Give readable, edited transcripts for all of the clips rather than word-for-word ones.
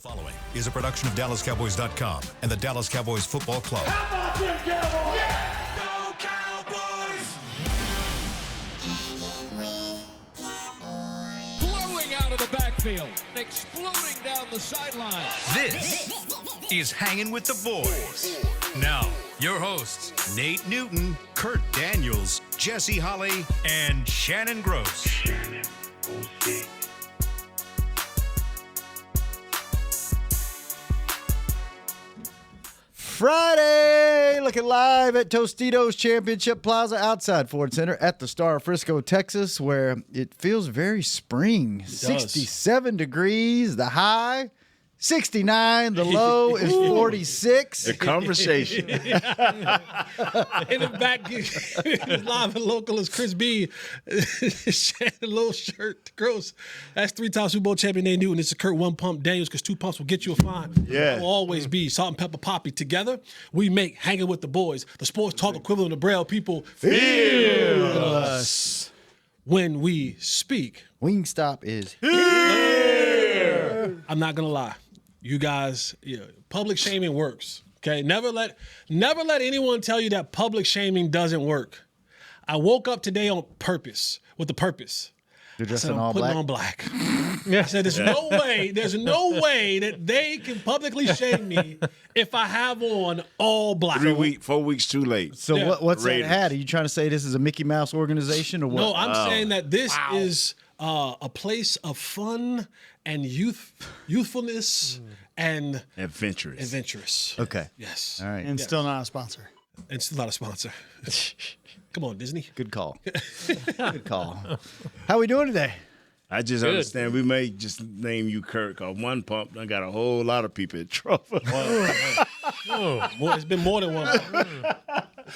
Following is a production of DallasCowboys.com and the Dallas Cowboys Football Club. How about them Cowboys? Yeah! Go Cowboys! Blowing out of the backfield, exploding down the sideline. This is Hangin' with the Boys. Now, your hosts, Nate Newton, Kurt Daniels, Jesse Holley, and Shannon Gross. Friday, looking live at Tostitos Championship Plaza outside Ford Center at the Star of Frisco, Texas, where it feels very spring. 67 degrees, the high, 69, the low is 46. The conversation. In the back, live and local is Chris B. Shannon, little shirt, gross. That's three-time Super Bowl champion Nate Newton. This is Kurt One Pump Daniels, because two pumps will get you a fine. Yeah. Will always be Salt and Pepper Poppy. Together, we make Hanging with the Boys, the sports talk equivalent of Braille people feel us when we speak. Wingstop is here. I'm not gonna lie. You guys, public shaming works. Okay, never let anyone tell you that public shaming doesn't work. I woke up today on purpose, with a purpose. You're dressed in I'm all putting black? on black. I said, there's no way that they can publicly shame me if I have on all black. 4 weeks too late. So Yeah. what's that Raiders. hat? Are you trying to say this is a Mickey Mouse organization or what? No, I'm saying that this is a place of fun and youthfulness and Adventurous. Okay. Yes. All right. And still not a sponsor. And still not a sponsor. Come on, Disney. Good call. Good call. How we doing today? I just understand we may just name you Kurt, because One Pump done got a whole lot of people in trouble. It's been more than one.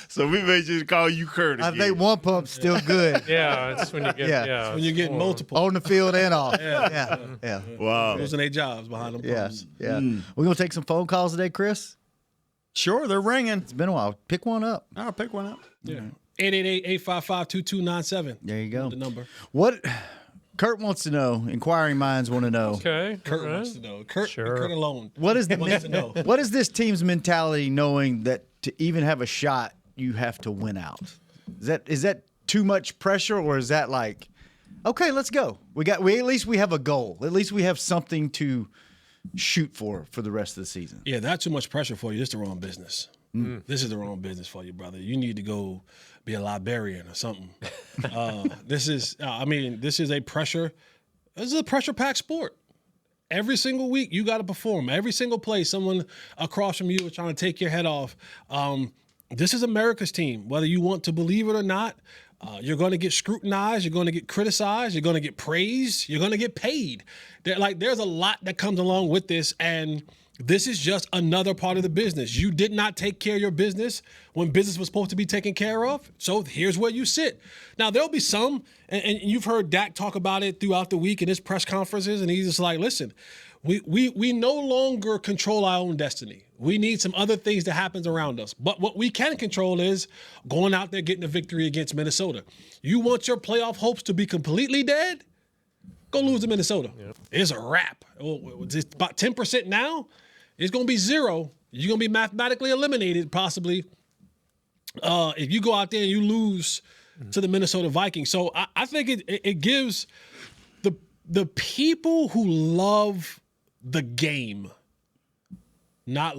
So we may just call you Kurt I again. think one pump's still good. Yeah, it's when you get Yeah. When you're getting multiple. On the field and off. Yeah. Wow. Losing their jobs behind them. Yeah. pumps. Yeah. We're going to take some phone calls today, Chris. Sure, they're ringing. It's been a while. Pick one up. I'll pick one up. Yeah. 888-855-2297. There you go. The number. What Kurt wants to know, inquiring minds want to know. Okay. Kurt all right. wants to know. Kurt, Sure. Kurt alone. What is wants to know. what is this team's mentality, knowing that to even have a shot, you have to win out? Is that too much pressure, or is that like, okay, let's go. At least we have a goal. At least we have something to shoot for the rest of the season. Yeah, that's too much pressure for you. This is the wrong business. This is the wrong business for you, brother. You need to go be a librarian or something. This is a pressure-packed sport. Every single week, you got to perform. Every single play, someone across from you is trying to take your head off. This is America's team. Whether you want to believe it or not, you're going to get scrutinized. You're going to get criticized. You're going to get praised. You're going to get paid. There's a lot that comes along with this, and this is just another part of the business. You did not take care of your business when business was supposed to be taken care of, so here's where you sit. Now, there'll be some, and you've heard Dak talk about it throughout the week in his press conferences, and he's just like, listen, we no longer control our own destiny. We need some other things that happens around us. But what we can control is going out there, getting a victory against Minnesota. You want your playoff hopes to be completely dead? Go lose to Minnesota. Yep. It's a wrap. It's about 10% now. It's going to be 0. You're going to be mathematically eliminated, possibly, if you go out there and you lose to the Minnesota Vikings. So I think it gives the people who love the game, not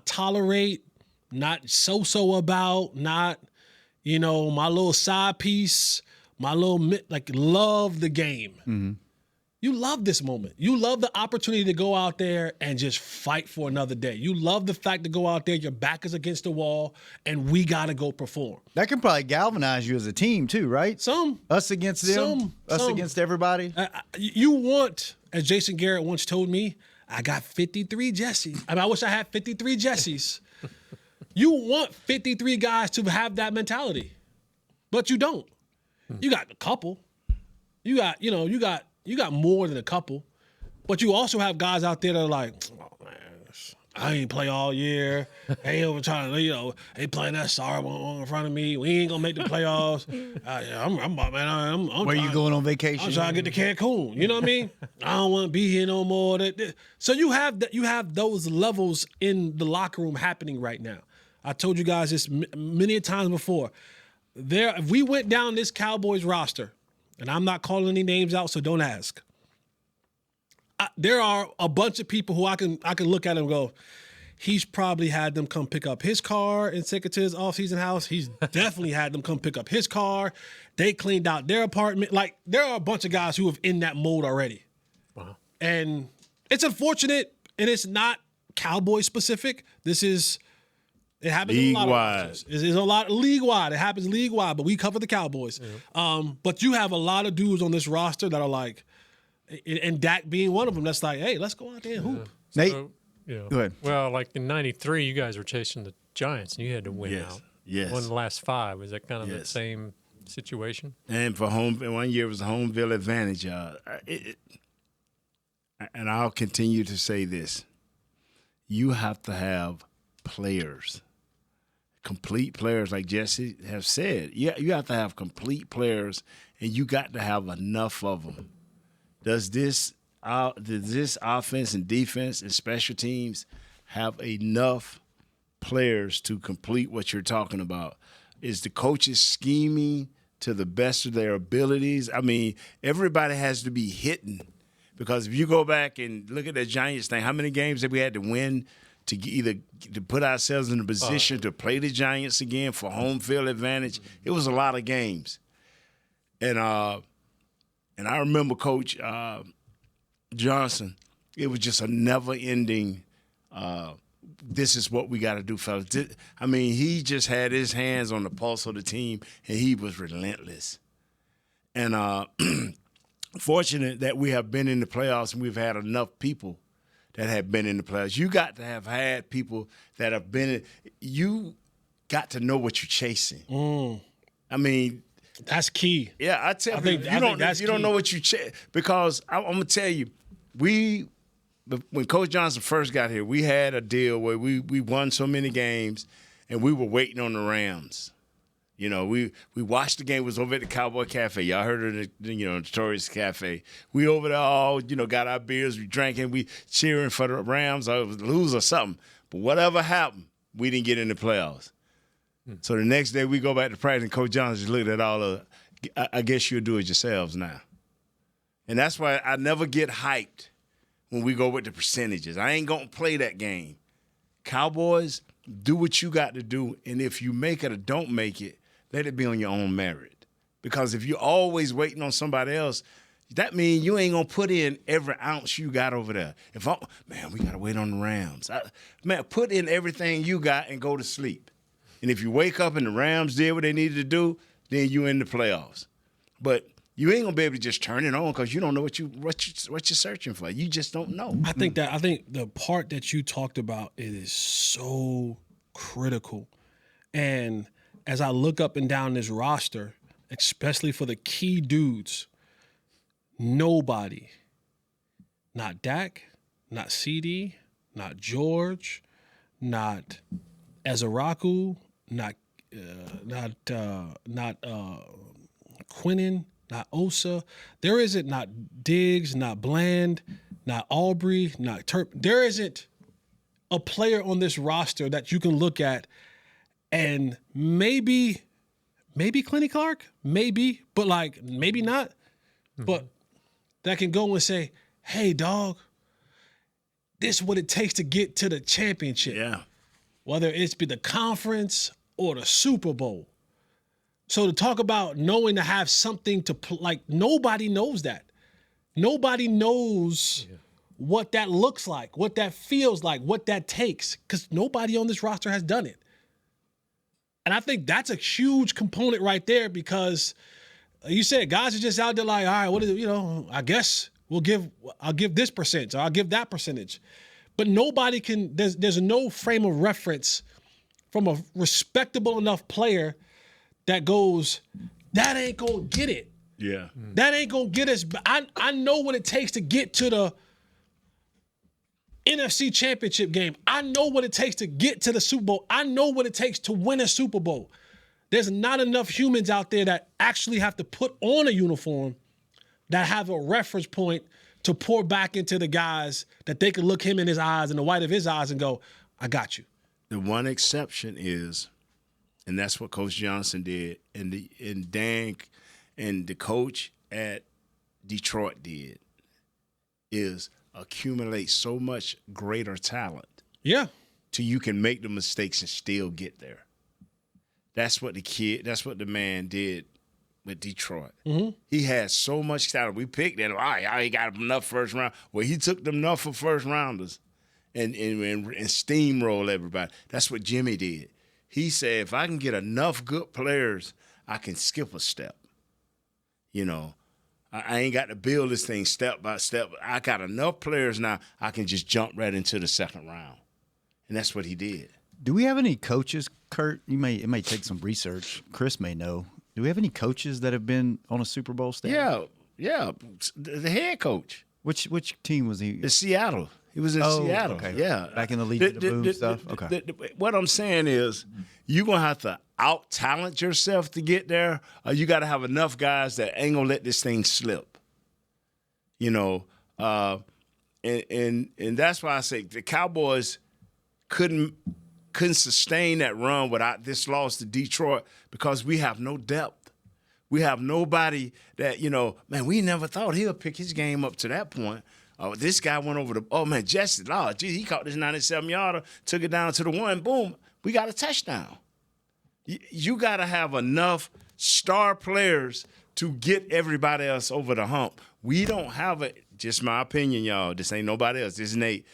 tolerate, not so about, not, my little side piece, my little, love the game. Mm-hmm. You love this moment. You love the opportunity to go out there and just fight for another day. You love the fact to go out there, your back is against the wall, and we got to go perform. That can probably galvanize you as a team too, right? Us against them, us against everybody. You want, as Jason Garrett once told me, I got 53 Jessies. I wish I had 53 Jessies. You want 53 guys to have that mentality, but you don't. You got a couple. You got more than a couple, but you also have guys out there that are like, oh man, I ain't play all year. Ain't over trying to, they playing that sorry one in front of me. We ain't gonna make the playoffs. I'm Where you trying- going on I'm vacation? trying to get to Cancun. You know what I mean? I don't want to be here no more. So you have those levels in the locker room happening right now. I told you guys this many times before. If we went down this Cowboys roster, and I'm not calling any names out, so don't ask. There are a bunch of people who I can look at and go, he's probably had them come pick up his car and take it to his off-season house. He's definitely had them come pick up his car. They cleaned out their apartment. Like, there are a bunch of guys who have in that mode already. Wow. And it's unfortunate, and it's not Cowboy specific. It happens in a lot of rosters. It's a lot league-wide. It happens league-wide, but we cover the Cowboys. Yeah. But you have a lot of dudes on this roster that are like, and Dak being one of them, that's like, hey, let's go out there and hoop. Nate, So, go ahead. Well, like in '93, you guys were chasing the Giants, and you had to win Yes, out. yes. Won the last 5. Was that kind of the Yes. same situation? And for one year it was a home field advantage. And I'll continue to say this: you have to have players, complete players, like Jesse have said. You have to have complete players, and you got to have enough of them. Does this offense and defense and special teams have enough players to complete what you're talking about? Is the coaches scheming to the best of their abilities? I mean, everybody has to be hitting, because if you go back and look at the Giants thing, how many games have we had to win to to put ourselves in a position to play the Giants again for home field advantage? It was a lot of games. And I remember Coach Johnson, it was just a never-ending, this is what we got to do, fellas. I mean, he just had his hands on the pulse of the team, and he was relentless. And fortunate that we have been in the playoffs and we've had enough people that have been in the playoffs. You got to have had people that have been in. You got to know what you're chasing. I mean, That's key. yeah, I tell you, I think that's you don't key. know what you because I'm gonna tell you, when Coach Johnson first got here, we had a deal where we won so many games, and we were waiting on the Rams. You know, we watched the game. It was over at the Cowboy Cafe. Y'all heard of the Notorious Cafe. We over there all got our beers, we drinking, we cheering for the Rams or lose or something. But whatever happened, we didn't get in the playoffs. So the next day we go back to practice, and Coach Johnson just looked at all of it. I guess you'll do it yourselves now. And that's why I never get hyped when we go with the percentages. I ain't going to play that game. Cowboys, do what you got to do, and if you make it or don't make it, let it be on your own merit. Because if you're always waiting on somebody else, that means you ain't going to put in every ounce you got over there. We got to wait on the Rams. Put in everything you got and go to sleep. And if you wake up and the Rams did what they needed to do, then you in the playoffs. But you ain't gonna be able to just turn it on because you don't know what you're searching for. You just don't know. I think the part that you talked about, it is so critical. And as I look up and down this roster, especially for the key dudes, nobody, not Dak, not CD, not George, not Ezeraku, not Quinnen, not Osa. There isn't not Diggs, not Bland, not Aubrey, not Turp. There isn't a player on this roster that you can look at and maybe Clenny Clark, maybe, but like maybe not. But that can go and say, hey, dog, this is what it takes to get to the championship. Yeah. Whether it's be the conference or the Super Bowl. So to talk about knowing to have something to like, nobody knows that. Nobody knows what that looks like, what that feels like, what that takes, because nobody on this roster has done it. And I think that's a huge component right there because you said guys are just out there like, all right, what is it? I guess I'll give this percentage or I'll give that percentage. But nobody can, there's no frame of reference from a respectable enough player that goes, that ain't going to get it. Yeah. That ain't going to get us. I know what it takes to get to NFC Championship game. I know what it takes to get to the Super Bowl. I know what it takes to win a Super Bowl. There's not enough humans out there that actually have to put on a uniform that have a reference point to pour back into the guys that they can look him in his eyes and the white of his eyes and go, I got you. The one exception is, and that's what Coach Johnson did, and Dan and the coach at Detroit did, is accumulate so much greater talent. Yeah. Till you can make the mistakes and still get there. That's what the man did with Detroit. Mm-hmm. He had so much talent. We picked that. He got enough first round. Well, he took them enough for first rounders and steamroll everybody. That's what Jimmy did. He said, if I can get enough good players, I can skip a step. You know, I ain't got to build this thing step by step. I got enough players now, I can just jump right into the second round. And that's what he did. Do we have any coaches, Kurt? It may take some research. Chris may know. Do we have any coaches that have been on a Super Bowl stage? Yeah. The head coach. Which team was he? In Seattle. He was in Seattle. Okay. Yeah. Back in the Legion of Boom stuff? Okay. What I'm saying is you're going to have to out-talent yourself to get there, or you got to have enough guys that ain't going to let this thing slip. You know, and that's why I say the Cowboys couldn't sustain that run without this loss to Detroit because we have no depth. We have nobody that, we never thought he'll pick his game up to that point. This guy went over Jesse, he caught this 97-yarder, took it down to the one, boom, we got a touchdown. You got to have enough star players to get everybody else over the hump. We don't have it, just my opinion, y'all. This ain't nobody else. This is Nate.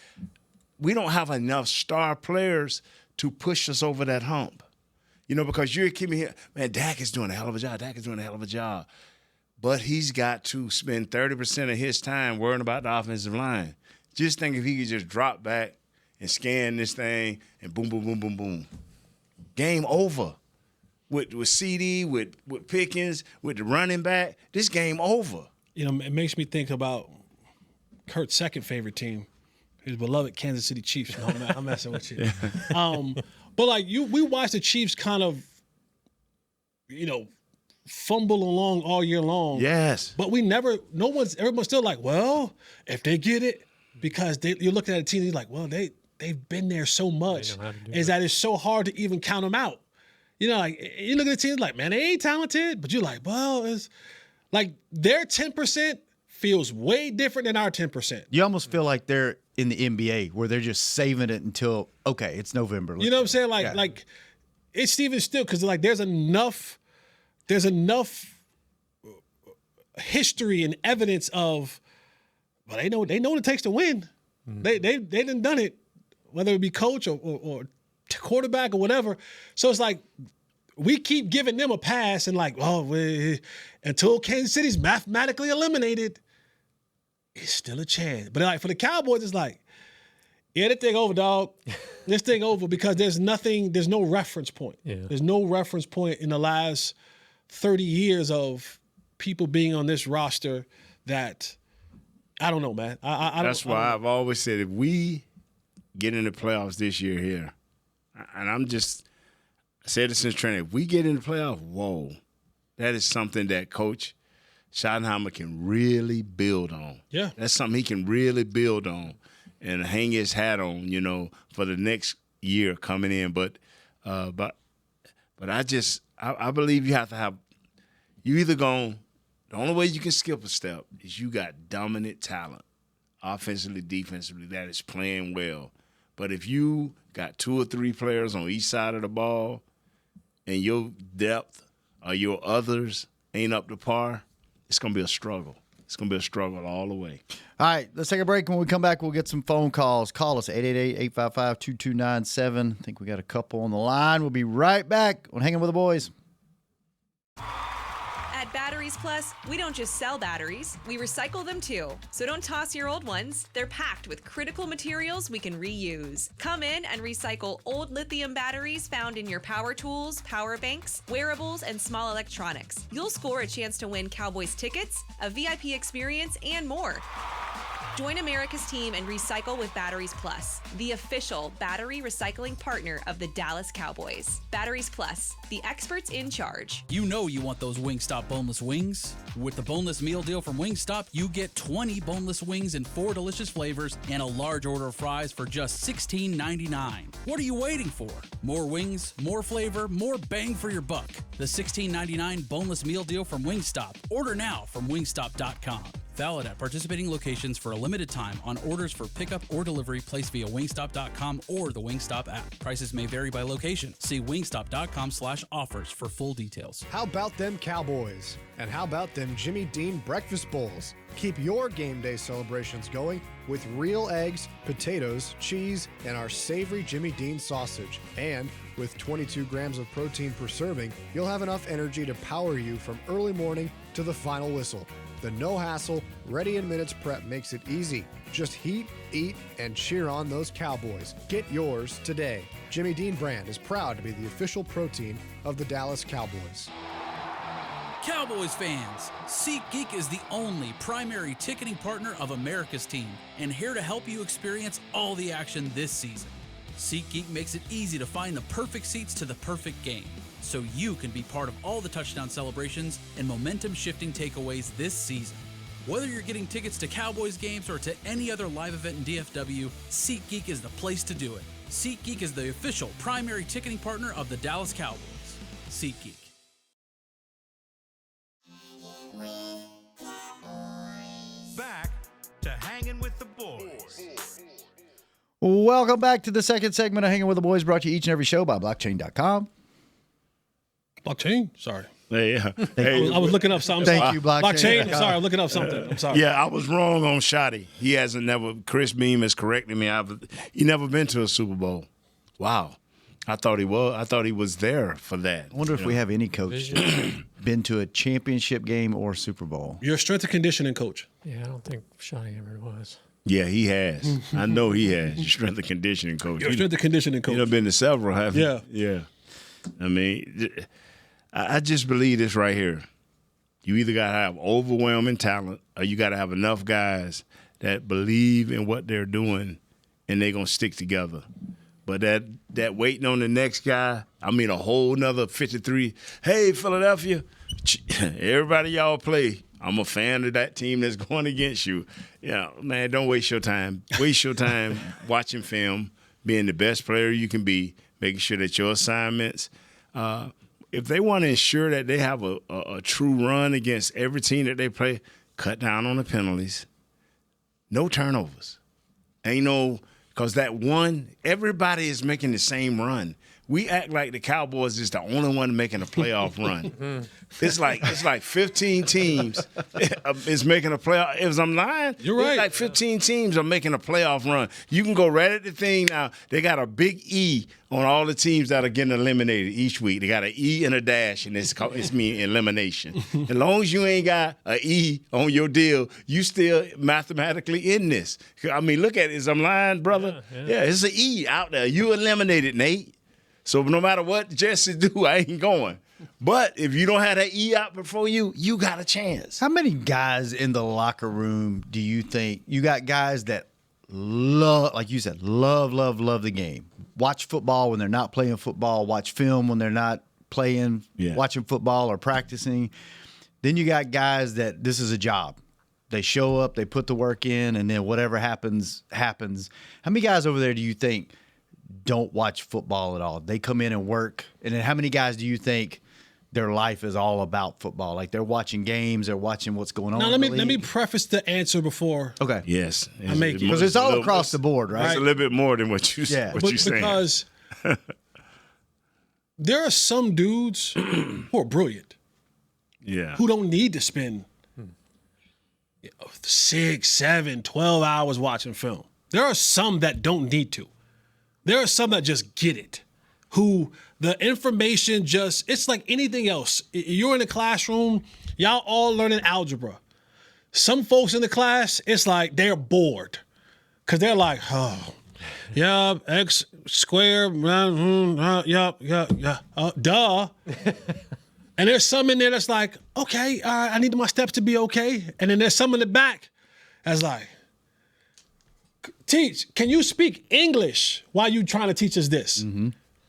We don't have enough star players to push us over that hump. Because you're keeping here, man, Dak is doing a hell of a job. But he's got to spend 30% of his time worrying about the offensive line. Just think if he could just drop back and scan this thing and boom, boom, boom, boom, boom. Game over. With CD, with Pickens, with the running back, this game over. It makes me think about Kurt's second favorite team, his beloved Kansas City Chiefs. No, I'm messing with you. But we watched the Chiefs kind of, fumble along all year long. Yes. But everyone's still like, well, if they get it, because you're looking at a team, you're like, well, they've been there so much, that it's so hard to even count them out. You look at the team like, man, they ain't talented, but you're like, well, it's like their 10% feels way different than our 10%. You almost feel like they're in the NBA where they're just saving it until, okay, it's November. You know what I'm saying? Like it's even still because there's enough history and evidence of, well, they know what it takes to win. Mm-hmm. They done it, whether it be coach or quarterback or whatever. So it's like we keep giving them a pass and until Kansas City's mathematically eliminated, it's still a chance. But for the Cowboys, it's like, yeah, this thing over, dog. This thing over because there's no reference point. Yeah. There's no reference point in the last 30 years of people being on this roster that I don't know, man. That's why I've always said if we get in the playoffs this year here, and I said it since training, if we get in the playoffs, whoa, that is something that Coach Schottenheimer can really build on. Yeah. That's something he can really build on and hang his hat on, for the next year coming in. But I believe you have to have – the only way you can skip a step is you got dominant talent, offensively, defensively, that is playing well. But if you got 2 or 3 players on each side of the ball and your depth or your others ain't up to par, it's going to be a struggle. It's going to be a struggle all the way. All right, let's take a break. When we come back, we'll get some phone calls. Call us, 888-855-2297. I think we got a couple on the line. We'll be right back on Hanging with the Boys. At Batteries Plus, we don't just sell batteries, we recycle them too. So don't toss your old ones. They're packed with critical materials we can reuse. Come in and recycle old lithium batteries found in your power tools, power banks, wearables, and small electronics. You'll score a chance to win Cowboys tickets, a VIP experience, and more. Join America's team and recycle with Batteries Plus, the official battery recycling partner of the Dallas Cowboys. Batteries Plus, the experts in charge. You know you want those Wingstop boneless wings. With the boneless meal deal from Wingstop, you get 20 boneless wings in 4 delicious flavors and a large order of fries for just $16.99. What are you waiting for? More wings, more flavor, more bang for your buck. The $16.99 boneless meal deal from Wingstop. Order now from wingstop.com. Valid at participating locations for a limited time on orders for pickup or delivery placed via wingstop.com or the Wingstop app. Prices may vary by location. See wingstop.com/offers for full details. How about them Cowboys? And how about them Jimmy Dean breakfast bowls? Keep your game day celebrations going with real eggs, potatoes, cheese, and our savory Jimmy Dean sausage. And with 22 grams of protein per serving, you'll have enough energy to power you from early morning to the final whistle. The no-hassle, ready-in-minutes prep makes it easy. Just heat, eat, and cheer on those Cowboys. Get yours today. Jimmy Dean brand is proud to be the official protein of the Dallas Cowboys. Cowboys fans, SeatGeek is the only primary ticketing partner of America's team and here to help you experience all the action this season. SeatGeek makes it easy to find the perfect seats to the perfect game, so you can be part of all the touchdown celebrations and momentum-shifting takeaways this season. Whether you're getting tickets to Cowboys games or to any other live event in DFW, SeatGeek is the place to do it. SeatGeek is the official primary ticketing partner of the Dallas Cowboys. SeatGeek. Back to Hangin' with the Boys. Welcome back to the second segment of Hanging with the Boys, brought to you each and every show by blockchain.com. Blockchain? Sorry. Yeah. Hey, I was looking up something. Thank you, Blockchain. Blockchain? Sorry, I'm looking up something. I'm sorry. yeah, I was wrong on Shotty. He hasn't never. Chris Beam has corrected me. He never been to a Super Bowl. Wow. I thought he was. I thought he was there for that. I wonder if we have any coach been to a championship game or Super Bowl. You're a strength and conditioning coach. Yeah, I don't think Shotty ever was. Yeah, he has. I know he has. Strength and conditioning coach. You're a strength and conditioning coach. You've been to several, haven't you? Yeah. I mean, I just believe this right here. You either got to have overwhelming talent or you got to have enough guys that believe in what they're doing and they're going to stick together. But that waiting on the next guy, I mean, a whole nother 53. Hey, Philadelphia, everybody y'all play. I'm a fan of that team that's going against you. Yeah, man, don't waste your time. Waste your time watching film, being the best player you can be, making sure that your assignments, if they want to ensure that they have a true run against every team that they play, cut down on the penalties. No turnovers. Ain't no, because that one, everybody is making the same run. We act like the Cowboys is the only one making a playoff run. It's like 15 teams is making a playoff. If I'm lying, you're right. It's like 15 teams are making a playoff run. You can go right at the thing now. They got a big E on all the teams that are getting eliminated each week. They got an E and a dash, and it's mean elimination. As long as you ain't got an E on your deal, you still mathematically in this. I mean, look at it. Is I'm lying, brother? Yeah, it's an E out there. You eliminated, Nate. So no matter what Jesse do, I ain't going. But if you don't have that E out before you got a chance. How many guys in the locker room do you think you got guys that love, like you said, love the game? Watch football when they're not playing football, watch film when they're not playing, watching football or practicing. Then you got guys that this is a job. They show up, they put the work in, and then whatever happens, happens. How many guys over there do you think don't watch football at all? They come in and work. And then how many guys do you think their life is all about football? Like they're watching games, they're watching what's going on. Now let me preface the answer before. Okay. Yes. I make it. Because it's all across the board, right? It's a little bit more than what you saying. Because there are some dudes who are brilliant. Yeah. Who don't need to spend 6, 7, 12 hours watching film. There are some that don't need to. There are some that just get it, who the information just, it's like anything else. You're in the classroom, y'all all learning algebra. Some folks in the class, it's like they're bored because they're like, oh, yeah, x squared, duh. And there's some in there that's like, okay, I need my steps to be okay. And then there's some in the back that's like, teach, can you speak English while you trying to teach us this?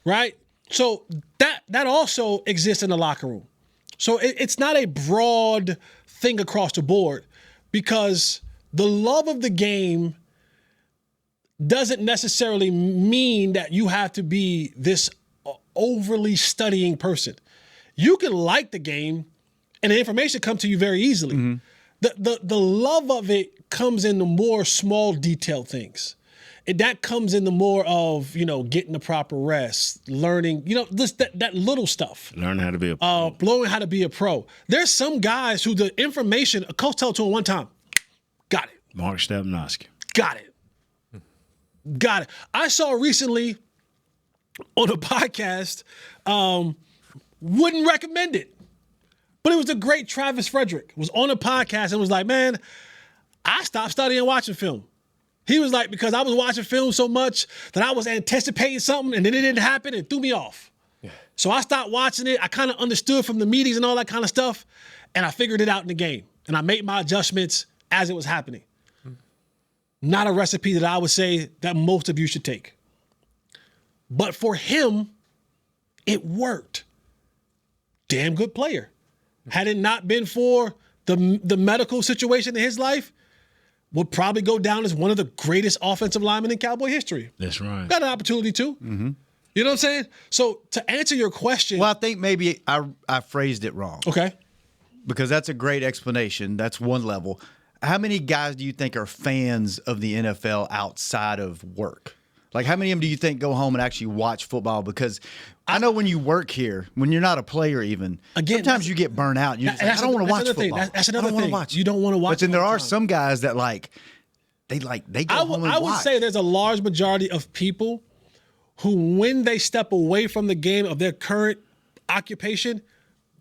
Right? So that also exists in the locker room. So it's not a broad thing across the board because the love of the game doesn't necessarily mean that you have to be this overly studying person. You can like the game and the information comes to you very easily. The love of it comes in the more small detailed things. That comes in the more of, getting the proper rest, learning, just that little stuff. Learn how to be a pro. Learning how to be a pro. There's some guys who the information, a coach told to him one time, got it. Mark Stepnoski. Got it. Got it. I saw recently on a podcast, wouldn't recommend it, but it was the great Travis Frederick was on a podcast and was like, man, I stopped studying and watching film. He was like, because I was watching film so much that I was anticipating something and then it didn't happen and threw me off. Yeah. So I stopped watching it. I kind of understood from the meetings and all that kind of stuff, and I figured it out in the game. And I made my adjustments as it was happening. Not a recipe that I would say that most of you should take. But for him, it worked. Damn good player. Had it not been for the medical situation in his life, would probably go down as one of the greatest offensive linemen in Cowboy history. That's right. Got an opportunity too. You know what I'm saying? So to answer your question. Well, I think maybe I phrased it wrong. Okay. Because that's a great explanation. That's one level. How many guys do you think are fans of the NFL outside of work? Like, how many of them do you think go home and actually watch football? Because I know when you work here, when you're not a player even, sometimes you get burnt out. You're just like, I don't want to watch football. That's another thing. You don't want to watch. But then there are some guys that they go home and watch. I would say there's a large majority of people who, when they step away from the game of their current occupation,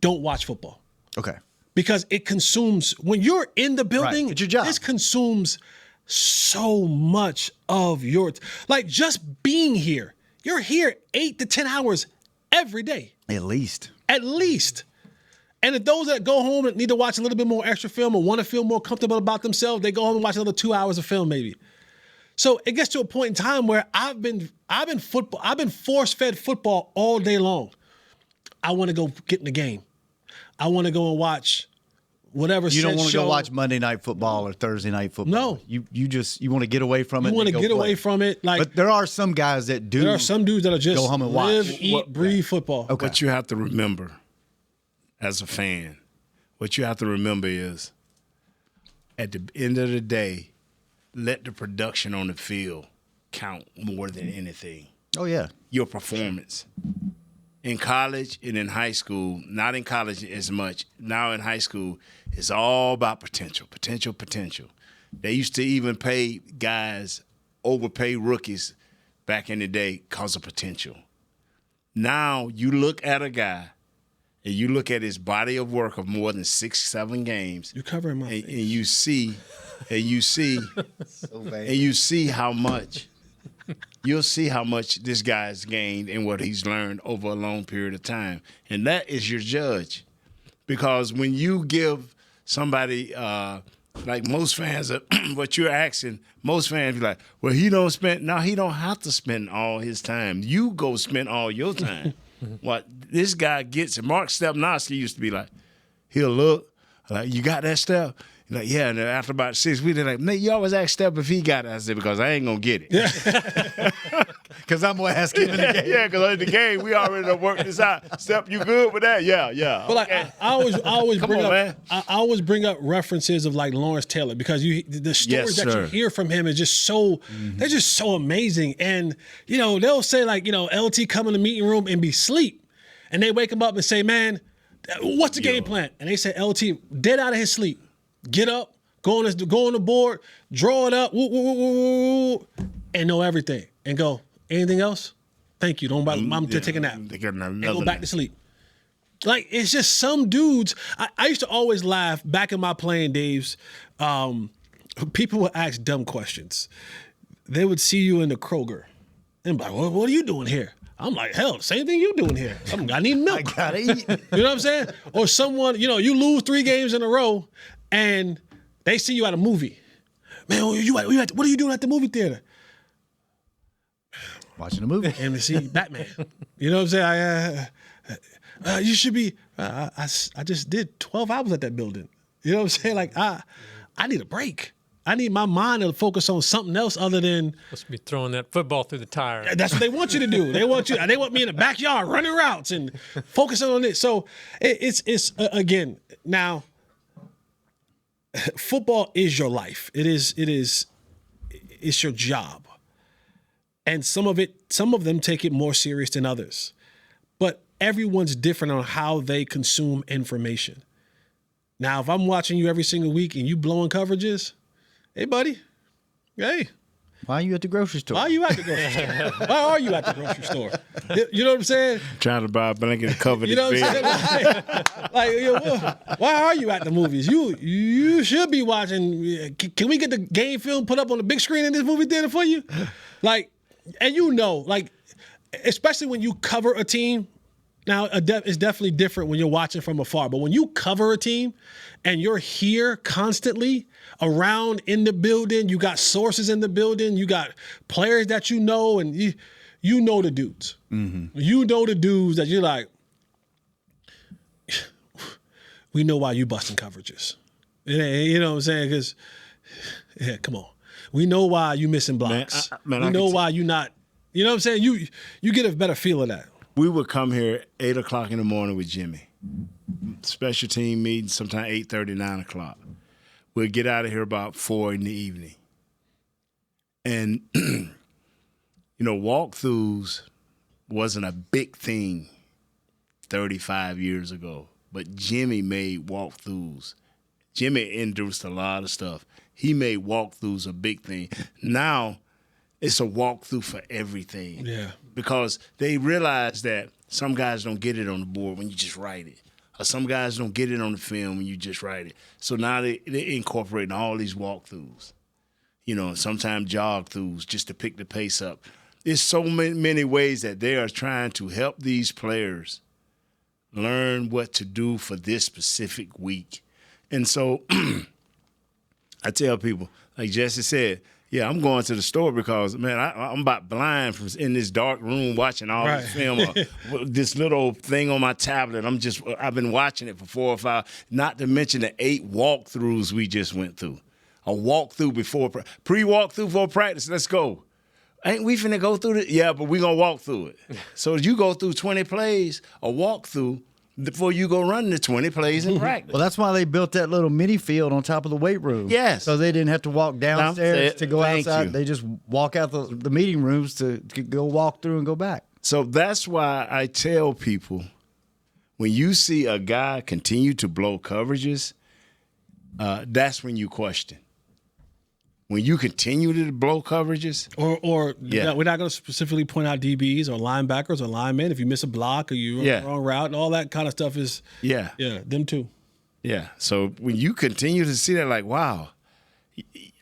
don't watch football. Okay. Because it consumes, when you're in the building, right. It's your job. This consumes so much of your, like just being here. You're here 8 to 10 hours every day. At least. And if those that go home and need to watch a little bit more extra film or want to feel more comfortable about themselves, they go home and watch another 2 hours of film maybe. So it gets to a point in time where I've been force-fed football all day long. I want to go get in the game. I want to go and watch whatever. You don't want to go watch Monday Night Football or Thursday Night Football. No, you want to get away from it. You want to get away from it. But there are some guys that do. There are some dudes that are just go home and live, watch. eat, breathe football. Okay. What you have to remember as a fan, what you have to remember is, at the end of the day, let the production on the field count more than anything. Oh yeah, your performance. In college and in high school, not in college as much, now in high school, it's all about potential. They used to even pay guys, overpay rookies back in the day because of potential. Now you look at a guy and you look at his body of work of more than 6-7 games. You're covering my face. And you see how much. You'll see how much this guy's gained and what he's learned over a long period of time. And that is your judge. Because when you give somebody, like most fans, what you're asking, most fans be like, well, he don't have to spend all his time. You go spend all your time. What this guy gets, and Mark Stepnoski used to be like, he'll look, like, you got that stuff? Like, yeah, and then after about 6 weeks, they're like, Nate, you always ask Steph if he got it. I said, because I ain't going to get it. Because I'm going to ask him in the game. Yeah, because in the game, we already done worked this out. Steph, you good with that? Yeah. But okay. like, I always Come bring on, up, man. I always bring up references of like Lawrence Taylor because the stories that you hear from him is just so, they're just so amazing. And, they'll say like, LT come in the meeting room and be asleep. And they wake him up and say, man, what's the game plan? And they say, LT, dead out of his sleep. Get up. Go on the board, draw it up, and know everything. And go, anything else? Thank you. Don't bother. I'm taking a nap. And go back to sleep. Like, it's just some dudes. I used to always laugh back in my playing days. People would ask dumb questions. They would see you in the Kroger and be like, what are you doing here? I'm like, hell, same thing you doing here. I need milk. I gotta eat. You know what I'm saying? Or someone, you lose 3 games in a row and they see you at a movie. Man, what are you doing at the movie theater? Watching a movie. Came to see Batman. You know what I'm saying? You should be. I just did 12 hours at that building. You know what I'm saying? Like I need a break. I need my mind to focus on something else other than. Supposed to be throwing that football through the tire. That's what they want you to do. They want me in the backyard running routes and focusing on it. So it's again now. Football is your life. It's your job. And some of them take it more serious than others. But everyone's different on how they consume information. Now, if I'm watching you every single week and you blowing coverages, hey, buddy, hey. Why are you at the grocery store? Why are you at the grocery store? Why are you at the grocery store? You know what I'm saying? Trying to buy a blanket to cover You the know what I'm bed. saying? Why are you at the movies? You should be watching. Can we get the game film put up on the big screen in this movie theater for you? Like, and especially when you cover a team. Now, it's definitely different when you're watching from afar. But when you cover a team and you're here constantly around in the building, you got sources in the building, you got players that you know, and you know the dudes. Mm-hmm. You know the dudes that you're like, we know why you busting coverages. You know what I'm saying? Because, yeah, come on. We know why you missing blocks. We know why you not, you know what I'm saying? You get a better feel of that. We would come here 8 o'clock in the morning with Jimmy. Special team meeting, sometime 8:30, 9 o'clock. We'd get out of here about 4 in the evening. And, walkthroughs wasn't a big thing 35 years ago. But Jimmy made walkthroughs. Jimmy introduced a lot of stuff. He made walkthroughs a big thing. Now, it's a walkthrough for everything. Yeah. Because they realize that some guys don't get it on the board when you just write it. Or some guys don't get it on the film when you just write it. So now they're incorporating all these walkthroughs. Sometimes jog-throughs just to pick the pace up. There's so many ways that they are trying to help these players learn what to do for this specific week. And so I tell people, like Jesse said, yeah, I'm going to the store because, man, I'm about blind from in this dark room watching all this film. This little thing on my tablet, I've been watching it for 4 or 5, not to mention the 8 walkthroughs we just went through. A walkthrough pre-walkthrough before practice, let's go. Ain't we finna go through it? Yeah, but we gonna walk through it. So you go through 20 plays, a walkthrough, before you go run the 20 plays in practice. Well, that's why they built that little mini field on top of the weight room. Yes. So they didn't have to walk downstairs to go outside. You. They just walk out the meeting rooms to go walk through and go back. So that's why I tell people, when you see a guy continue to blow coverages, that's when you question. When you continue to blow coverages. Or we're not going to specifically point out DBs or linebackers or linemen. If you miss a block or you run the wrong route and all that kind of stuff is, them too. Yeah. So when you continue to see that, like, wow,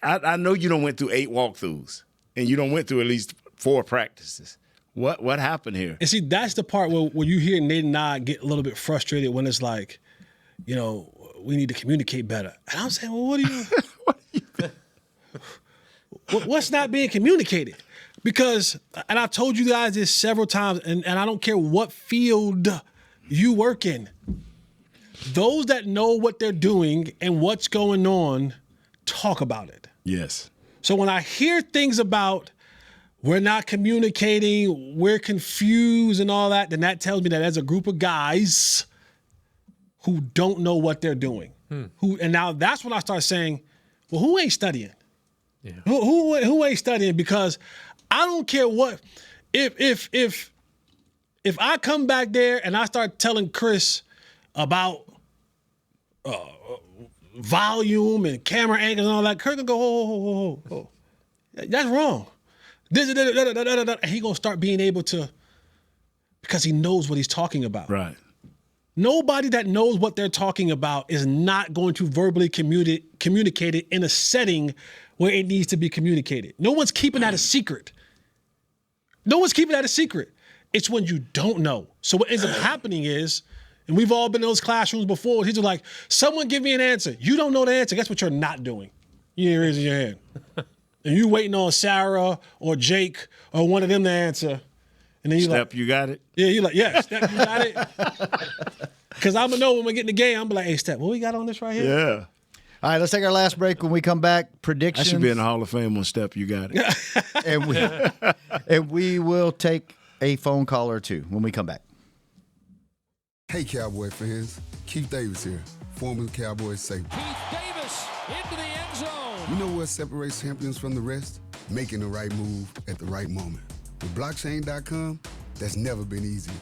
I know you don't went through 8 walkthroughs and you don't went through at least 4 practices. What happened here? And see, that's the part where you hear Nate and I get a little bit frustrated when it's like, we need to communicate better. And I'm saying, well, what do you what's not being communicated? Because, and I've told you guys this several times, and I don't care what field you work in, those that know what they're doing and what's going on talk about it. Yes. So when I hear things about we're not communicating, we're confused and all that, then that tells me that there's a group of guys who don't know what they're doing. And now that's when I start saying, well, who ain't studying? Yeah. Who ain't studying? Because I don't care what if I come back there and I start telling Chris about volume and camera angles and all that, Chris gonna go, oh. That's wrong. And he gonna start being able to, because he knows what he's talking about. Right. Nobody that knows what they're talking about is not going to verbally communicate it in a setting where it needs to be communicated. No one's keeping that a secret. It's when you don't know. So what ends up happening is, and we've all been in those classrooms before, he's just like, someone give me an answer. You don't know the answer. Guess what you're not doing? You ain't raising your hand. and you waiting on Sarah or Jake or one of them to answer, and then you Step, like, you got it? yeah, you like, yeah, Step, you got it. Because I'm going to know when we get in the game, I'm going to be like, hey, Step, what we got on this right here? Yeah. All right, let's take our last break. When we come back, I predictions. should be in the Hall of Fame on Step, you got it. and we will take a phone call or two when we come back. Hey, Cowboy fans. Keith Davis here, former Cowboys safety. Keith Davis into the end zone. You know what separates champions from the rest? Making the right move at the right moment. With blockchain.com, that's never been easier.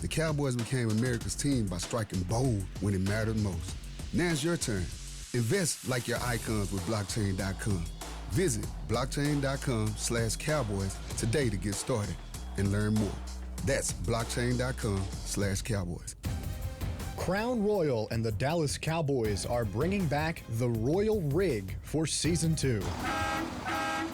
The Cowboys became America's team by striking bold when it mattered most. Now it's your turn. Invest like your icons with blockchain.com. Visit blockchain.com/Cowboys today to get started and learn more. That's blockchain.com/Cowboys. Crown Royal and the Dallas Cowboys are bringing back the Royal Rig for Season 2.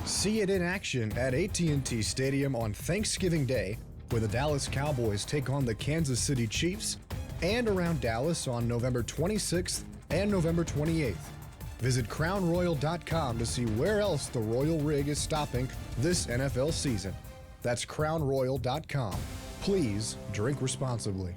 See it in action at AT&T Stadium on Thanksgiving Day, where the Dallas Cowboys take on the Kansas City Chiefs, and around Dallas on November 26th and November 28th. Visit crownroyal.com to see where else the Royal Rig is stopping this NFL season. That's crownroyal.com. Please drink responsibly.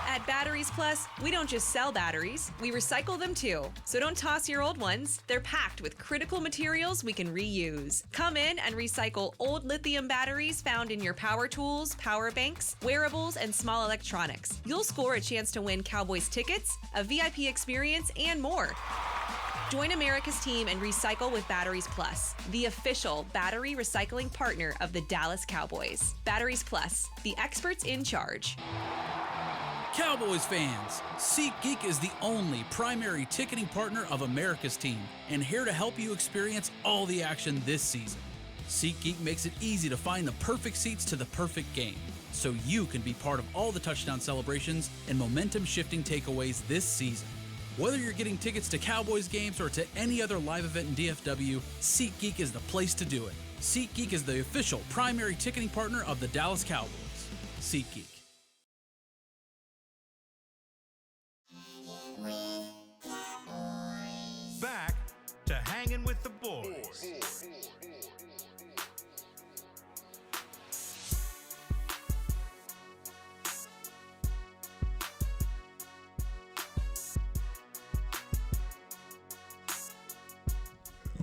At Batteries Plus, we don't just sell batteries, we recycle them too. So don't toss your old ones. They're packed with critical materials we can reuse. Come in and recycle old lithium batteries found in your power tools, power banks, wearables, and small electronics. You'll score a chance to win Cowboys tickets, a VIP experience, and more. Join America's team and recycle with Batteries Plus, the official battery recycling partner of the Dallas Cowboys. Batteries Plus, the experts in charge. Cowboys fans, SeatGeek is the only primary ticketing partner of America's team and here to help you experience all the action this season. SeatGeek makes it easy to find the perfect seats to the perfect game, so you can be part of all the touchdown celebrations and momentum-shifting takeaways this season. Whether you're getting tickets to Cowboys games or to any other live event in DFW, SeatGeek is the place to do it. SeatGeek is the official primary ticketing partner of the Dallas Cowboys. SeatGeek. Back to Hanging with the Boys.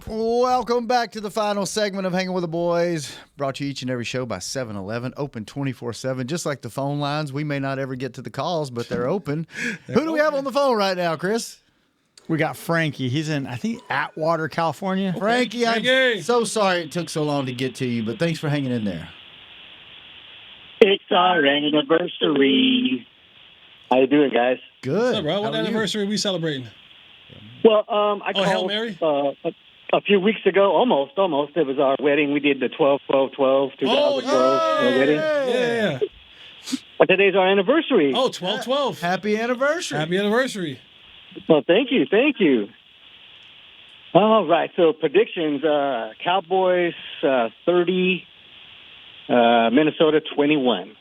Welcome back to the final segment of Hanging with the Boys, brought to you each and every show by 7-Eleven, open 24/7. Just like the phone lines, we may not ever get to the calls, but they're open. Who do we have on the phone right now, Chris? We got Frankie. He's in, I think, Atwater, California. Frankie, I'm so sorry it took so long to get to you, but thanks for hanging in there. It's our anniversary. How you doing, guys? Good. What's up, bro? What anniversary are we celebrating? Well, I called Hail Mary? A few weeks ago, almost. It was our wedding. We did the 12-12-12, 2012 wedding. Yeah. But today's our anniversary. Oh, 12-12. Happy anniversary. Happy anniversary. Well, thank you. All right, so predictions, Cowboys 30, Minnesota 21.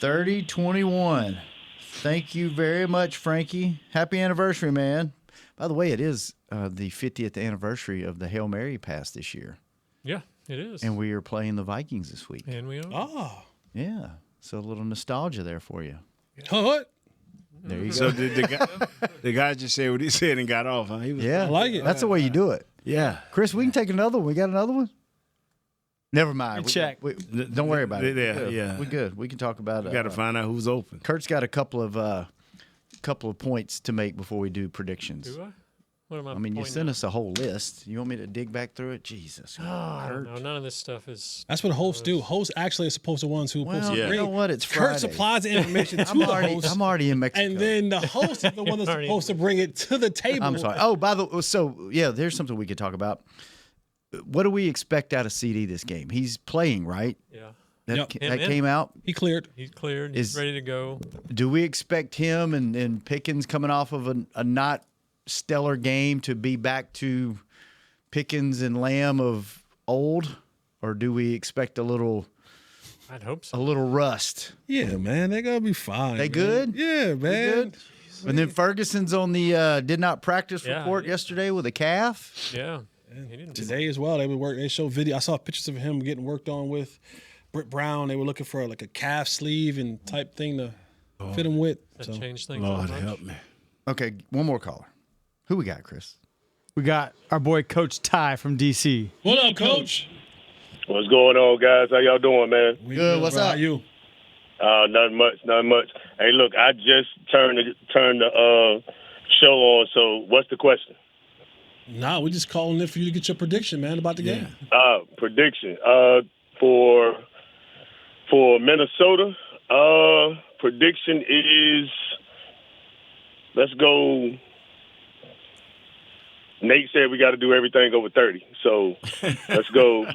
30-21. Thank you very much, Frankie. Happy anniversary, man. By the way, it is the 50th anniversary of the Hail Mary pass this year. Yeah, it is. And we are playing the Vikings this week. And we are. Oh. Yeah. So a little nostalgia there for you. What? There you go. So the guy just said what he said and got off, huh? He was, Yeah. I like it. That's the way you do it. Yeah. Chris, we can take another one. We got another one? Never mind. Check. Don't worry about it. Yeah. We're good. We can talk about it. We got to find out who's open. Kurt's got a couple of points to make before we do predictions. Do I? What am I? I mean, you pointing sent at? us a whole list. You want me to dig back through it? Jesus. I don't know. None of this stuff is. That's what hosts do. Hosts actually are supposed to ones who are supposed to You bring. know what? It's Kurt Friday. supplies the information to the host. I'm already in Mexico. And then the host is the one that's supposed to bring it to the table. I'm sorry. Oh, by the way, so yeah, there's something we could talk about. What do we expect out of CD this game? He's playing, right? Yeah. That came out. He cleared. He's cleared. He's ready to go. Do we expect him and Pickens coming off of a not stellar game to be back to Pickens and Lamb of old, or do we expect a little? I'd hope so. A little rust. Yeah, man, they're gonna be fine. They man. good? Yeah, man. And then Ferguson's on the did not practice report yesterday with a calf. Yeah. And today as well, they showed video. I saw pictures of him getting worked on with Britt Brown. They were looking for like a calf sleeve and type thing to fit him with. That changed things. Lord help me. Okay, one more caller. Who we got, Chris? We got our boy Coach Ty from DC. What up, Coach? What's going on, guys? How y'all doing, man? Good. What's up? How you? Nothing much. Hey, look, I just turned the show on. So, what's the question? Nah, we're just calling in for you to get your prediction, man, about the game. Prediction for Minnesota. Prediction is, let's go. Nate said we got to do everything over 30. So let's go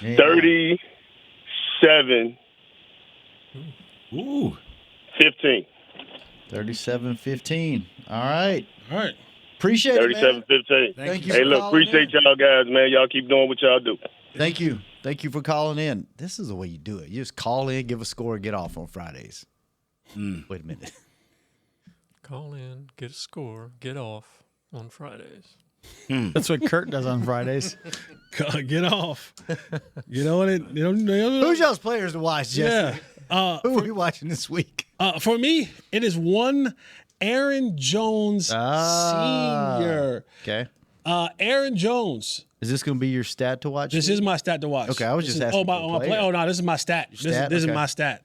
37. Ooh. 15. 37-15. All right. All right. Appreciate it, man. 37-15. Thank you Hey, for look, calling appreciate in. y'all guys, man. Y'all keep doing what y'all do. Thank you. Thank you for calling in. This is the way you do it. You just call in, give a score, get off on Fridays. Wait a minute. Call in, get a score, get off on Fridays. That's what Kurt does on Fridays. Get off. You know what? Who's y'all's players to watch, Jesse? Yeah. Who are we watching this week? For me, it is one Aaron Jones Sr. Okay. Aaron Jones. Is this going to be your stat to watch? This is my stat to watch. Okay, I was just asking. my play. Oh no, this is my stat. This is Okay. my stat.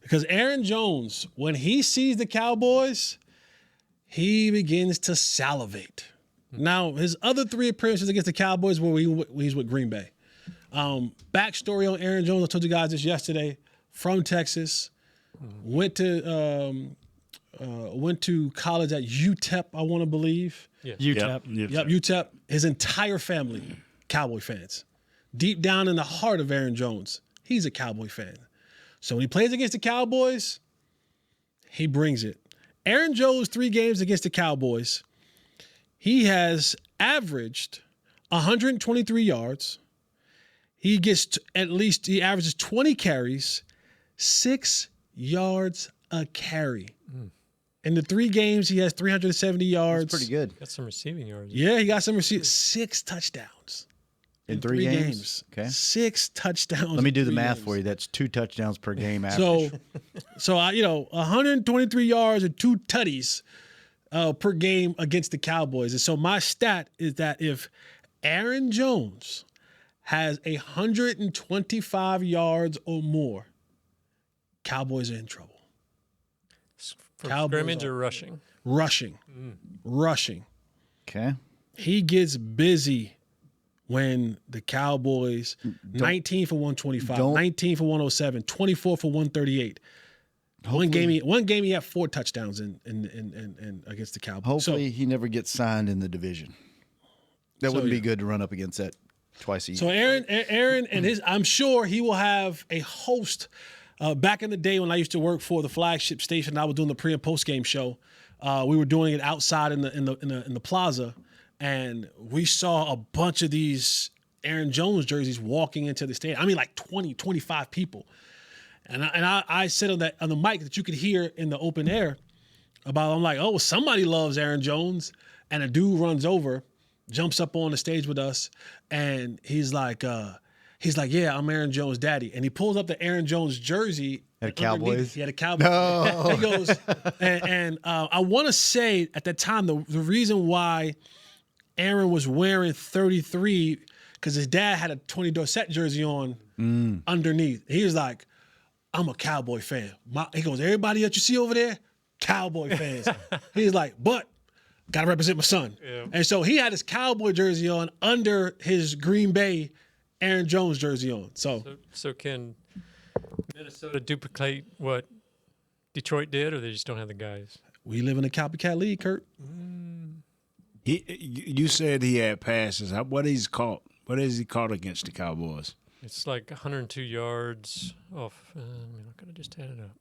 Because Aaron Jones, when he sees the Cowboys, he begins to salivate. Now, his other 3 appearances against the Cowboys were when he's with Green Bay. Backstory on Aaron Jones, I told you guys this yesterday. From Texas, went to college at UTEP, I want to believe. Yeah. UTEP. Yep, UTEP. His entire family, Cowboy fans. Deep down in the heart of Aaron Jones, he's a Cowboy fan. So when he plays against the Cowboys, he brings it. Aaron Jones, 3 games against the Cowboys, he has averaged 123 yards. He gets he averages 20 carries, 6 yards a carry. In the 3 games, he has 370 yards. That's pretty good. Got some receiving yards. Yeah, he got some 6 touchdowns. In 3 games? Okay. 6 touchdowns. Let me do the 3 math games. for you. That's 2 touchdowns per game average. So 123 yards and 2 tutties per game against the Cowboys. And so my stat is that if Aaron Jones has 125 yards or more, Cowboys are in trouble. For Cowboys scrimmage or rushing? Rushing. Okay. He gets busy when the Cowboys 19 for 125, 19 for 107, 24 for 138. One game he had 4 touchdowns in against the Cowboys. Hopefully he never gets signed in the division. That wouldn't be good to run up against that twice a year. So Aaron and his, I'm sure he will have a host. Back in the day when I used to work for the flagship station, I was doing the pre and post game show. We were doing it outside in the plaza, and we saw a bunch of these Aaron Jones jerseys walking into the stadium. I mean, like 20, 25 people. And I said on the mic that you could hear in the open air I'm like, oh, somebody loves Aaron Jones. And a dude runs over, jumps up on the stage with us, and he's like, yeah, I'm Aaron Jones' daddy. And he pulls up the Aaron Jones jersey. At Cowboys? He had a Cowboys. No. He goes, and I want to say at that time, the reason why Aaron was wearing 33, because his dad had a Tony Dorsett jersey on underneath. He was like, I'm a Cowboy fan. He goes, everybody that you see over there, Cowboy fans. He's like, but got to represent my son. Yeah. And so he had his Cowboy jersey on under his Green Bay Aaron Jones jersey on. So can Minnesota duplicate what Detroit did, or they just don't have the guys? We live in a copycat league, Kurt. You said he had passes. What is he caught? What has he caught against the Cowboys? It's like 102 yards off. I could have just had it up.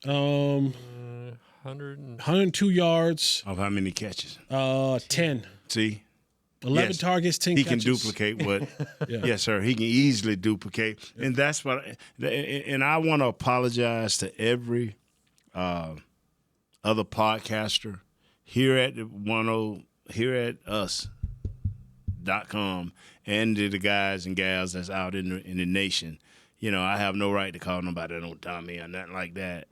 102 yards. Of how many catches? 10. See? 11 targets, 10 he catches. He can duplicate what? Yes, sir. He can easily duplicate. Yeah. And that's what – and I want to apologize to every other podcaster here at us, .com and to the guys and gals that's out in the nation. I have no right to call nobody no dummy or nothing like that,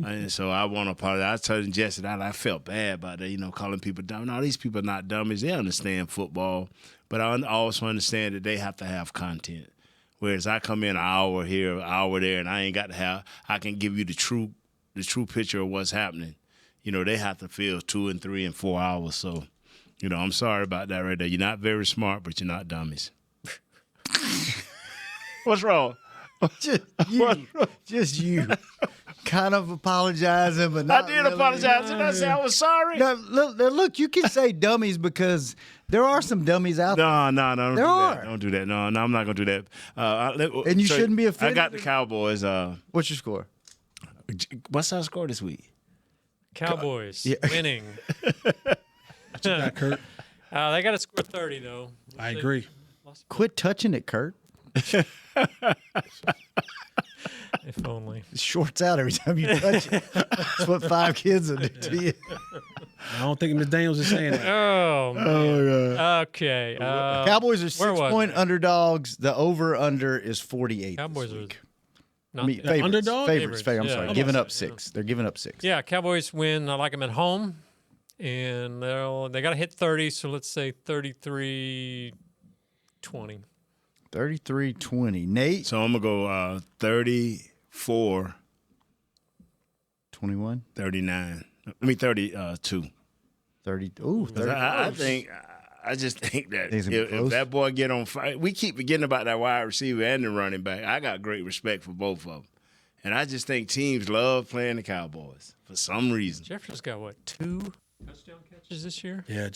And so I want to apologize. I was telling Jesse that I felt bad about that, calling people dumb. No, these people are not dummies. They understand football. But I also understand that they have to have content. Whereas I come in an hour here, an hour there, and I ain't got to have – I can give you the true picture of what's happening. They have to fill 2 and 3 and 4 hours. So, I'm sorry about that right there. You're not very smart, but you're not dummies. What's wrong? Just you. Kind of apologizing, but not I did really. apologize, and I said I was sorry. Now, look, you can say dummies because there are some dummies out there. No, don't There do are. that. Don't do that. No, I'm not going to do that. And you shouldn't be offended. I got the Cowboys. What's your score? What's our score this week? Cowboys winning. What you got, Kurt? They got to score 30, though. I agree. Quit touching it, Kurt. If only. It shorts out every time you touch it. That's what 5 kids will do to you. I don't think Ms. Daniels is saying that. Oh, man. Oh, God. Okay. Cowboys are 6-point underdogs. The over-under is 48. Cowboys this week. are not favorites. underdog? Favorites. I'm Yeah. sorry. Giving up 6. They're giving up 6. Yeah, Cowboys win. I like them at home. And they got to hit 30, so let's say 33-20. 33-20. Nate? So I'm going to go 34. 21? 39. 32. 30. Ooh, 30. I just think that Think it's gonna be if close? that boy get on fire, we keep forgetting about that wide receiver and the running back. I got great respect for both of them. And I just think teams love playing the Cowboys for some reason. Jefferson's got, 2 touchdown catches this year? Yeah.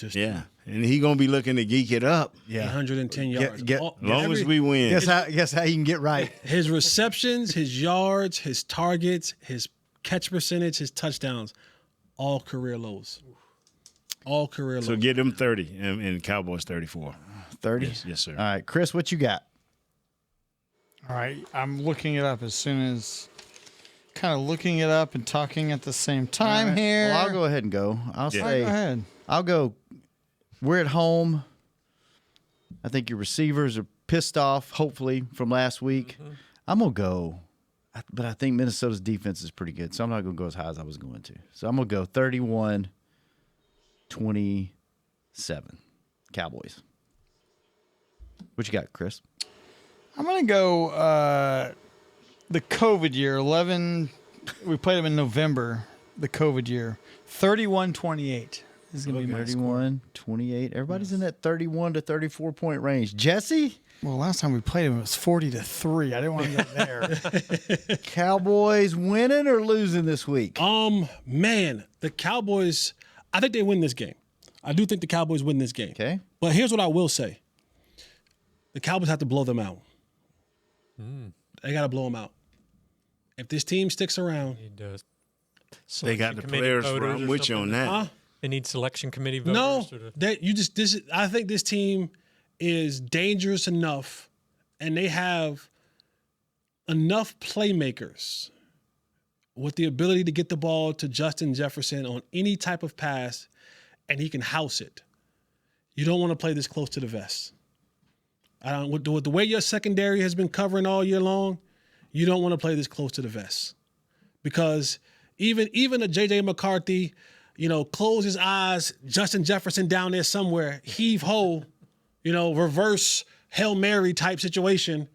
And he going to be looking to geek it up. Yeah. 110 yards. As long as we win. Guess how you can get right. His receptions, his yards, his targets, his catch percentage, his touchdowns, all career lows. All career lows. So get them 30 and Cowboys 34. 30? Yes, sir. All right. Chris, what you got? All right, I'm looking it up as soon as kind of looking it up and talking at the same time All right. here. Well, I'll go ahead and go. I'll say, go ahead. I'll go. We're at home. I think your receivers are pissed off, hopefully, from last week. Mm-hmm. I'm going to go, but I think Minnesota's defense is pretty good, so I'm not going to go as high as I was going to. So I'm going to go 31-27 Cowboys. What you got, Chris? I'm going to go the COVID year, 11. We played them in November, the COVID year. 31-28 is going to be my score. 31-28. Everybody's in that 31 to 34 point range. Jesse? Well, last time we played them, it was 40-3. I didn't want to get there. Cowboys winning or losing this week? Man, the Cowboys, I think they win this game. I do think the Cowboys win this game. Okay. But here's what I will say. The Cowboys have to blow them out. They got to blow them out. If this team sticks around, They got the players. I'm with you on that. Huh? They need selection committee voters. No, to- I think this team is dangerous enough, and they have enough playmakers with the ability to get the ball to Justin Jefferson on any type of pass, and he can house it. You don't want to play this close to the vest. With the way your secondary has been covering all year long, you don't want to play this close to the vest. Because even a J.J. McCarthy, close his eyes, Justin Jefferson down there somewhere, heave ho, reverse Hail Mary type situation,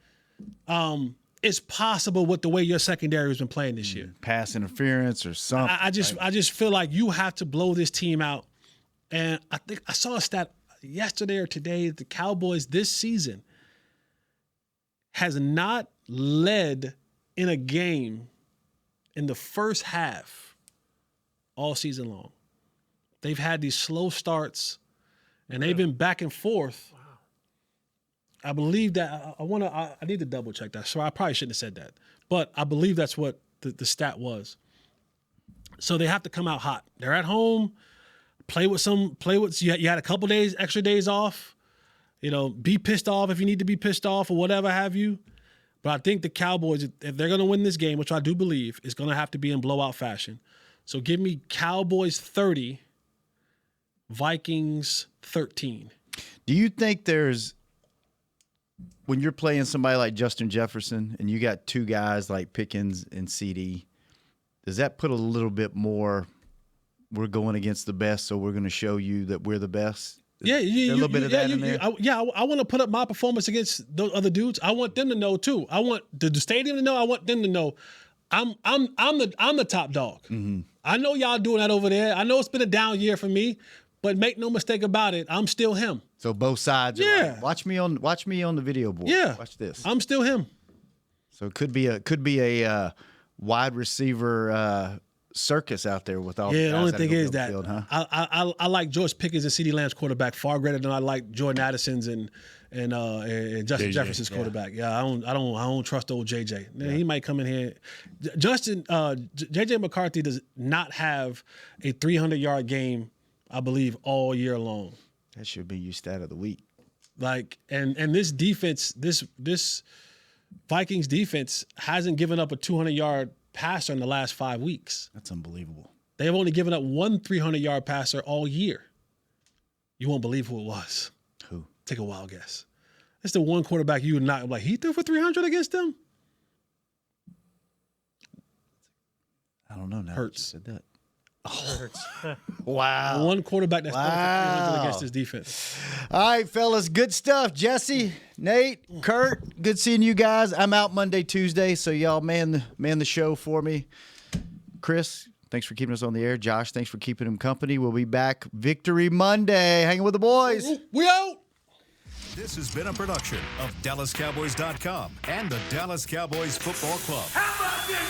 it's possible with the way your secondary has been playing this year. Pass interference or something. I just feel like you have to blow this team out. And I think I saw a stat yesterday or today, the Cowboys this season has not led in a game in the first half all season long. They've had these slow starts, and they've been back and forth. Wow. I believe that I need to double check that. So I probably shouldn't have said that, but I believe that's what the stat was. So they have to come out hot. They're at home. You had a couple days, extra days off. Be pissed off if you need to be pissed off or whatever have you. But I think the Cowboys, if they're going to win this game, which I do believe, is going to have to be in blowout fashion. So give me Cowboys 30, Vikings 13. Do you think there's when you're playing somebody like Justin Jefferson and you got two guys like Pickens and CD, does that put a little bit more? We're going against the best, so we're going to show you that we're the best. Yeah, a little bit of that in there. I want to put up my performance against those other dudes. I want them to know too. I want the stadium to know. I want them to know I'm the top dog. Mm-hmm. I know y'all doing that over there. I know it's been a down year for me, but make no mistake about it, I'm still him. So both sides. Yeah. Like, watch me on the video board. Yeah. Watch this. I'm still him. So it could be a wide receiver circus out there with all. Yeah, the only thing is that field, huh? I like George Pickens and CeeDee Lamb's quarterback far greater than I like Jordan Addison's and Justin Jefferson's quarterback. Yeah, I don't trust old JJ. Yeah. He might come in here. JJ McCarthy does not have a 300-yard game, I believe, all year long. That should be your stat of the week. Like and this defense, this Vikings defense hasn't given up a 200-yard passer in the last 5 weeks. That's unbelievable. They have only given up one 300-yard passer all year. You won't believe who it was. Who? Take a wild guess. It's the one quarterback you would not like. He threw for 300 against them. I don't know. Now Hurts. Said that. Hurts. Wow. One quarterback that's thrown for 300 against his defense. All right, fellas, good stuff. Jesse, Nate, Kurt, good seeing you guys. I'm out Monday, Tuesday, so y'all man the show for me. Chris, thanks for keeping us on the air. Josh, thanks for keeping him company. We'll be back Victory Monday, hanging with the boys. We out. This has been a production of DallasCowboys.com and the Dallas Cowboys Football Club. How about them